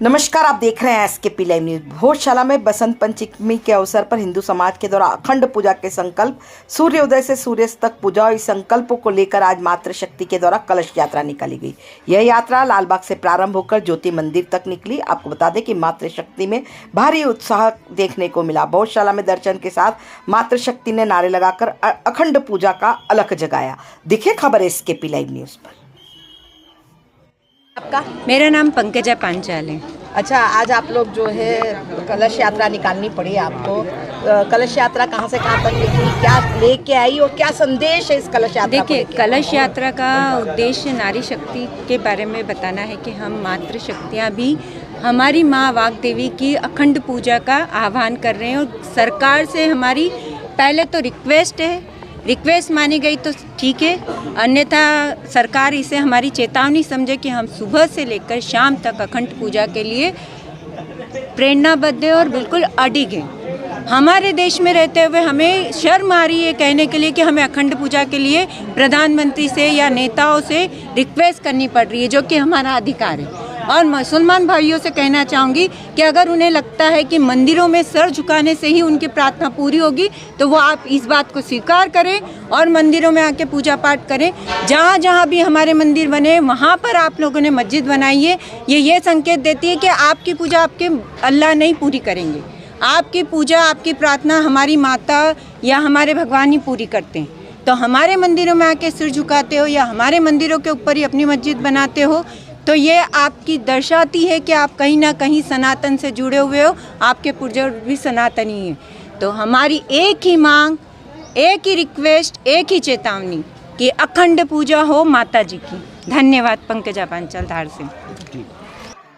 नमस्कार, आप देख रहे हैं एसकेपी लाइव न्यूज। भोजशाला में बसंत पंचमी के अवसर पर हिंदू समाज के द्वारा अखंड पूजा के संकल्प सूर्योदय से सूर्यास्त तक पूजा और इस संकल्पों को लेकर आज मातृशक्ति के द्वारा कलश यात्रा निकाली गई। यह यात्रा लालबाग से प्रारंभ होकर ज्योति मंदिर तक निकली। आपको बता दें कि मातृशक्ति में भारी उत्साह देखने को मिला। भोजशाला में दर्शन के साथ मातृशक्ति ने नारे लगाकर अखंड पूजा का अलख जगाया। दिखे खबर एसकेपी लाइव न्यूज पर। आपका? मेरा नाम पंकजा पांचाल है। अच्छा, आज आप लोग जो है कलश यात्रा निकालनी पड़ी आपको। कलश यात्रा कहाँ से कहाँ तक निकली, क्या लेके आई और क्या संदेश है इस कलश यात्रा? देखिए, कलश यात्रा का उद्देश्य नारी शक्ति के बारे में बताना है कि हम मातृशक्तियाँ भी हमारी माँ वाग देवी की अखंड पूजा का आह्वान कर रहे हैं। और सरकार से हमारी पहले तो रिक्वेस्ट मानी गई तो ठीक है, अन्यथा सरकार इसे हमारी चेतावनी समझे कि हम सुबह से लेकर शाम तक अखंड पूजा के लिए प्रेरणाबद्ध है और बिल्कुल अडिग हैं। हमारे देश में रहते हुए हमें शर्म आ रही है कहने के लिए कि हमें अखंड पूजा के लिए प्रधानमंत्री से या नेताओं से रिक्वेस्ट करनी पड़ रही है, जो कि हमारा अधिकार है। और मुसलमान भाइयों से कहना चाहूँगी कि अगर उन्हें लगता है कि मंदिरों में सर झुकाने से ही उनकी प्रार्थना पूरी होगी तो वो आप इस बात को स्वीकार करें और मंदिरों में आके पूजा पाठ करें। जहाँ जहाँ भी हमारे मंदिर बने वहाँ पर आप लोगों ने मस्जिद बनाई है। ये संकेत देती है कि आपकी पूजा आपके अल्लाह नहीं पूरी करेंगे। आपकी पूजा, आपकी प्रार्थना हमारी माता या हमारे भगवान ही पूरी करते हैं। तो हमारे मंदिरों में आके सिर झुकाते हो या हमारे मंदिरों के ऊपर ही अपनी मस्जिद बनाते हो तो ये आपकी दर्शाती है कि आप कहीं ना कहीं सनातन से जुड़े हुए हो, आपके पूर्वज भी सनातनी हैं। तो हमारी एक ही मांग, एक ही रिक्वेस्ट, एक ही चेतावनी कि अखंड पूजा हो माता जी की। धन्यवाद। पंकजा पांचाल, धार से।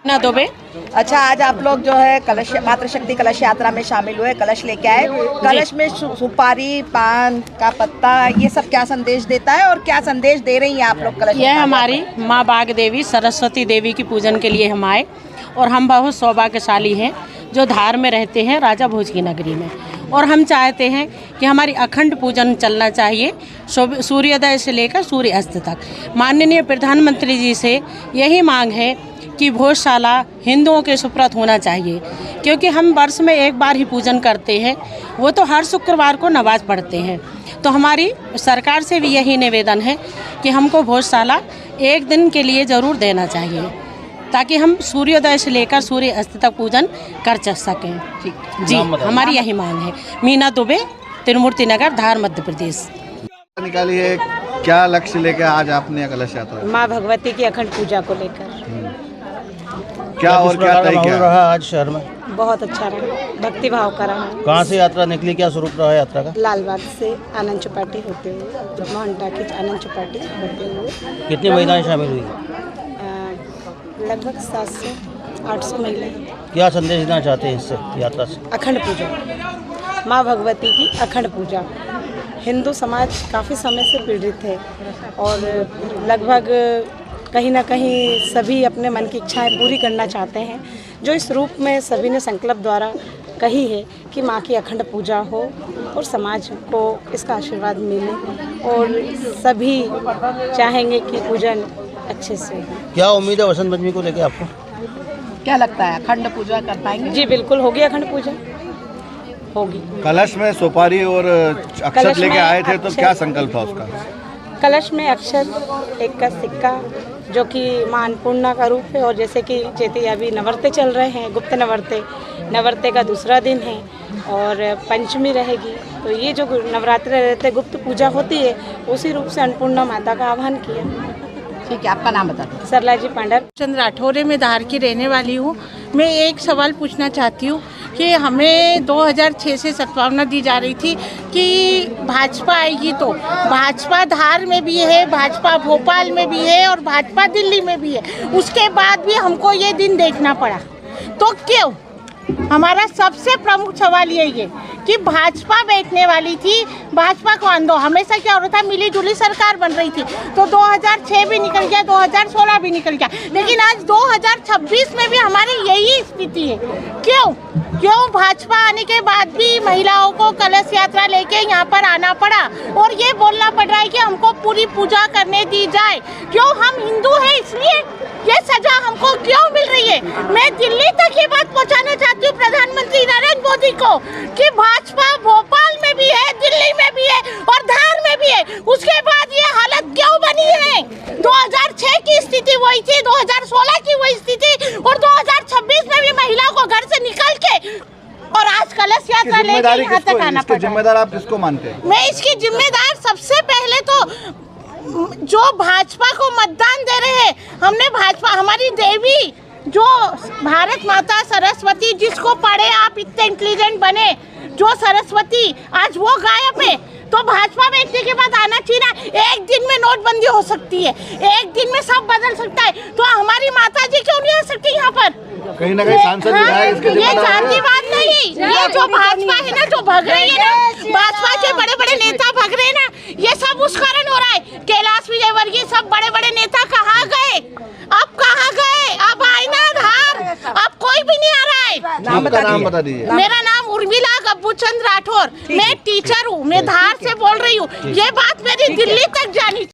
ना दोबे। अच्छा, आज आप लोग जो है कलश मातृशक्ति कलश यात्रा में शामिल हुए, कलश लेके आए। कलश में सुपारी, पान का पत्ता, ये सब क्या संदेश देता है और क्या संदेश दे रही हैं आप लोग कलश? यह हमारी माँ बाग देवी सरस्वती देवी की पूजन के लिए हम आए और हम बहुत सौभाग्यशाली हैं जो धार में रहते हैं, राजा भोज की नगरी में। और हम चाहते हैं कि हमारी अखंड पूजन चलना चाहिए सूर्योदय से लेकर सूर्य अस्त तक। माननीय प्रधानमंत्री जी से यही मांग है कि भोजशाला हिंदुओं के सुप्रत होना चाहिए, क्योंकि हम वर्ष में एक बार ही पूजन करते हैं, वो तो हर शुक्रवार को नमाज पढ़ते हैं। तो हमारी सरकार से भी यही निवेदन है कि हमको भोजशाला एक दिन के लिए ज़रूर देना चाहिए ताकि हम सूर्योदय से लेकर सूर्य अस्त तक पूजन कर सकें। जी, हमारी यही मांग है। मीना दुबे, त्रिमूर्ति नगर, धार, मध्य प्रदेश। निकाली है, क्या लक्ष्य लेकर आज आपने कलश यात्रा? माँ भगवती की अखंड पूजा को लेकर। क्या और क्या तय रहा आज शहर में? बहुत अच्छा रहा, भक्ति भाव का रहा। कहाँ से यात्रा निकली, क्या स्वरूप रहा यात्रा का? लालबाग से आनंद चौपाटी होते हुए, मोहन टाकी आनंद चौपाटी होते हुए। कितनी महिलाएं शामिल हुई? लगभग 700-800 महिलाएं। क्या संदेश देना चाहते हैं इससे यात्रा से? अखंड पूजा, माँ भगवती की अखंड पूजा। हिंदू समाज काफ़ी समय से पीड़ित है और लगभग कहीं ना कहीं सभी अपने मन की इच्छाएं पूरी करना चाहते हैं, जो इस रूप में सभी ने संकल्प द्वारा कही है कि माँ की अखंड पूजा हो और समाज को इसका आशीर्वाद मिले और सभी चाहेंगे कि पूजन अच्छे से हो। क्या उम्मीद है वसंत पंचमी को लेकर आपको? क्या लगता है, अखंड पूजा कर पाएंगे? जी बिल्कुल, होगी अखंड पूजा, होगी। कलश में सुपारी और अक्षत लेके आए थे, तो क्या संकल्प था उसका? कलश में अक्षत, एक का सिक्का, जो कि माँ अन्नपूर्णा का रूप है। और जैसे कि चेती अभी नवरात्रे चल रहे हैं, गुप्त नवरात्रे का दूसरा दिन है और पंचमी रहेगी, तो ये जो नवरात्रे रहते गुप्त पूजा होती है, उसी रूप से अन्नपूर्णा माता का आह्वान किया। ठीक है, आपका नाम बता दें। सरला जी पांडर, चंद्र राठौरे में धार की रहने वाली हूँ। मैं एक सवाल पूछना चाहती हूँ कि हमें 2006 से सद्भावना दी जा रही थी कि भाजपा आएगी, तो भाजपा धार में भी है, भाजपा भोपाल में भी है और भाजपा दिल्ली में भी है। उसके बाद भी हमको ये दिन देखना पड़ा, तो क्यों? हमारा सबसे प्रमुख सवाल यही है कि भाजपा बैठने वाली थी, भाजपा को आंदो। हमेशा क्या हो रहा था, मिली जुली सरकार बन रही थी, तो 2006 भी निकल गया, 2016 भी निकल गया, लेकिन आज 2026 में भी हमारी यही स्थिति है। क्यों भाजपा आने के बाद भी महिलाओं को कलश यात्रा लेके यहाँ पर आना पड़ा और ये बोलना पड़ रहा है कि हमको पूरी पूजा करने दी जाए? क्यों? हम हिंदू हैं इसलिए ये सजा हमको क्यों मिल रही है? मैं मैं दिल्ली तक ये बात पहुंचाना चाहती हूँ प्रधानमंत्री नरेंद्र मोदी को कि भाजपा भोपाल में भी है, दिल्ली में भी है और धार में भी है। उसके बाद ये हालत क्यों बनी है? 2006 की स्थिति वही थी, 2016 की वही स्थिति और 2026 में भी महिला को घर से निकल के और आज कलश यात्रा लेके यहाँ तक आना पड़ा। जिम्मेदार आप किसको मानते हैं? मैं इसकी जिम्मेदार सबसे पहले तो जो भाजपा को मतदान दे रहे हैं, हमने भाजपा, हमारी देवी जो भारत माता सरस्वती, जिसको पढ़े आप इतने इंटेलिजेंट बने, जो सरस्वती आज वो गायब है, तो भाजपा में इतने के बाद आना चाहिए ना। एक दिन में नोटबंदी हो सकती है, एक दिन में सब बदल सकता है, तो हमारी माता जी क्यों नहीं आ सकती यहाँ पर? कहीं ना कहीं सांसद ये जाति बात नहीं, ये जो भाजपा है ना, जो भग रही है ना, भाजपा के बड़े बड़े नेता भग रहे हैं ना, ये सब उस कारण हो रहा है। कैलाश विजयवर्गीय सब बड़े बड़े नेता कहाँ गए? अब कहाँ गए? अब आए ना धार, अब कोई भी नहीं आ रहा है। नाम बता दीजिए। मेरा नाम उर्मिला गब्बूचंद राठौर, मैं टीचर हूँ, मैं धार से बोल रही हूँ। ये बात मेरी दिल्ली तक जानी